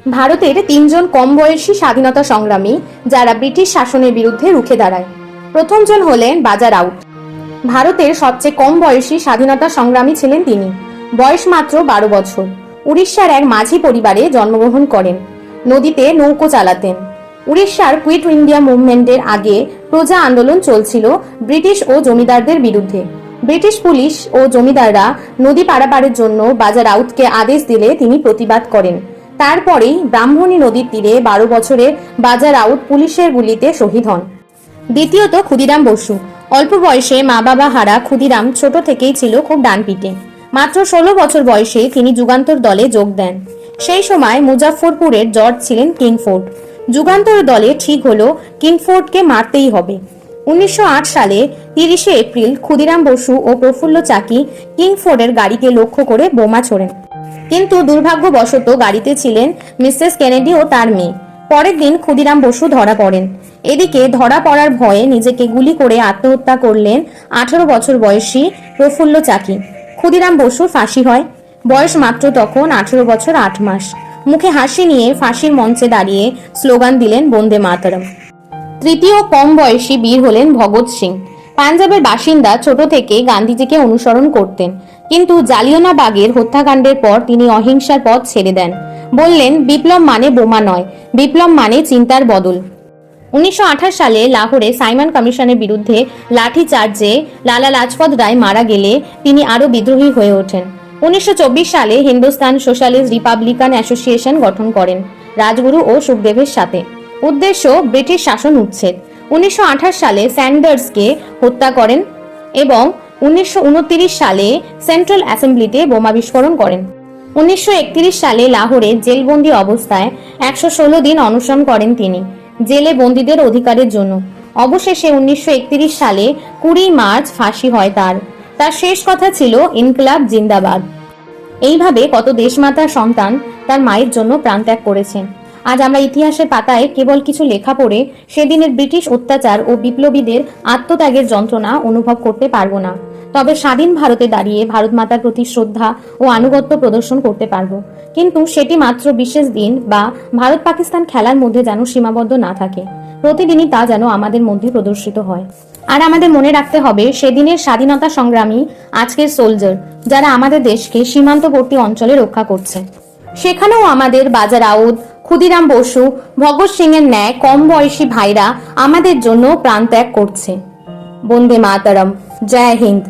ভারতের তিনজন কম বয়সী স্বাধীনতা সংগ্রামী যারা ব্রিটিশ শাসনের বিরুদ্ধে রুখে দাঁড়ায়। প্রথমজন হলেন বাজার রাউত। ভারতের সবচেয়ে কম বয়সী স্বাধীনতা সংগ্রামী ছিলেন তিনি। বয়স মাত্র 12 বছর। উড়িষ্যার এক মাঝি পরিবারে জন্মগ্রহণ করেন। নদীতে নৌকো চালাতেন। উড়িষ্যার কুইট ইন্ডিয়া মুভমেন্টের আগে প্রজা আন্দোলন চলছিল ব্রিটিশ ও জমিদারদের বিরুদ্ধে। ব্রিটিশ পুলিশ ও জমিদাররা নদী পারাপারের জন্য বাজার রাউতকে আদেশ দিলে তিনি প্রতিবাদ করেন। তারপরেই ব্রাহ্মণী নদীর তীরে 12 বছরের বাজার রাউত পুলিশের গুলিতে শহীদ হন। দ্বিতীয়ত ক্ষুদিরাম বসু। অল্প বয়সে মা বাবা হারা ক্ষুদিরাম ছোট থেকেই ছিল খুব ডানপিটে। মাত্র 16 বছর বয়সে তিনি যুগান্তর দলে যোগ দেন। সেই সময় মুজাফফরপুরের জর্জ ছিলেন কিংফোর্ড। যুগান্তর দলে ঠিক হলো কিংফোর্ডকে মারতেই হবে। 1908 সালে 30 এপ্রিল ক্ষুদিরাম বসু ও প্রফুল্ল চাকি কিংফোর্ডের গাড়িকে লক্ষ্য করে বোমা ছোড়েন। কিন্তু দুর্ভাগ্যবশত গাড়িতে ছিলেন মিসেস কেনেডি ও তার মেয়ে। পরের দিন ক্ষুদিরাম বসু ধরা পড়েন। এদিকে ধরা পড়ার ভয়ে নিজেকে গুলি করে আত্মহত্যা করলেন 18 বছর বয়সী প্রফুল্ল চাকি। ক্ষুদিরাম বসুর ফাঁসি হয়। বয়স মাত্র তখন 18 বছর 8 মাস। মুখে হাসি নিয়ে ফাঁসির মঞ্চে দাঁড়িয়ে স্লোগান দিলেন বন্দে মাতরম। তৃতীয় কম বয়সী বীর হলেন ভগৎ সিং। পাঞ্জাবের বাসিন্দা, ছোট থেকে গান্ধীজিকে অনুসরণ করতেন। কিন্তু জালিয়ানওয়ালাবাগের হত্যাকাণ্ডের পর তিনি অহিংসার পথ ছেড়ে দেন। বললেন, বিপ্লব মানে বোমা নয়, বিপ্লব মানে চিন্তার বদল। 1928 সালে লাহোরে সাইমন কমিশনের বিরুদ্ধে লাঠি চার্জে লালা লাজপত রায় মারা গেলে তিনি আরো বিদ্রোহী হয়ে ওঠেন। 1924 সালে হিন্দুস্তান সোশ্যালিস্ট রিপাবলিকান অ্যাসোসিয়েশন গঠন করেন রাজগুরু ও সুখদেবের সাথে। উদ্দেশ্য ব্রিটিশ শাসন উচ্ছেদ। 1928 সালে স্যান্ডার্সকে হত্যা করেন এবং 1929 সালে সেন্ট্রাল অ্যাসেম্বলিতে বোমা বিস্ফোরণ করেন। 1931 সালে লাহোরে জেলবন্দি অবস্থায় 116 দিন অনশন করেন তিনি, জেলে বন্দীদের অধিকারের জন্য। অবশেষে 1931 সালে 20 মার্চ ফাঁসি হয় তার। তার শেষ কথা ছিল, ইনকলাব জিন্দাবাদ। এইভাবে কত দেশমাতার সন্তান তার মায়ের জন্য প্রাণত্যাগ করেছেন। আজ আমরা ইতিহাসের পাতায় কেবল কিছু লেখা পড়ে সেদিনের ব্রিটিশ অত্যাচার ও বিপ্লবীদের আত্মত্যাগের যন্ত্রণা অনুভব করতে পারবো না। তবে স্বাধীন ভারতে দাঁড়িয়ে ভারত মাতার প্রতি শ্রদ্ধা ও আনুগত্য প্রদর্শন করতে পারবো। কিন্তু সেটি মাত্র বিশেষ দিন বা ভারত পাকিস্তান খেলার মধ্যে যেন সীমাবদ্ধ না থাকে। প্রতিদিনই তা যেন আমাদের মধ্যে প্রদর্শিত হয়। আর আমাদের মনে রাখতে হবে, সেদিনের স্বাধীনতা সংগ্রামী আজকের সোলজার, যারা আমাদের দেশকে সীমান্তবর্তী অঞ্চলে রক্ষা করছে। সেখানেও আমাদের বাজার রাউত, ক্ষুদিরাম বসু, ভগৎ সিং এর ন্যায় কম বয়সী ভাইরা আমাদের জন্য প্রাণত্যাগ করছে। বন্দে মাতরম। জয় হিন্দ।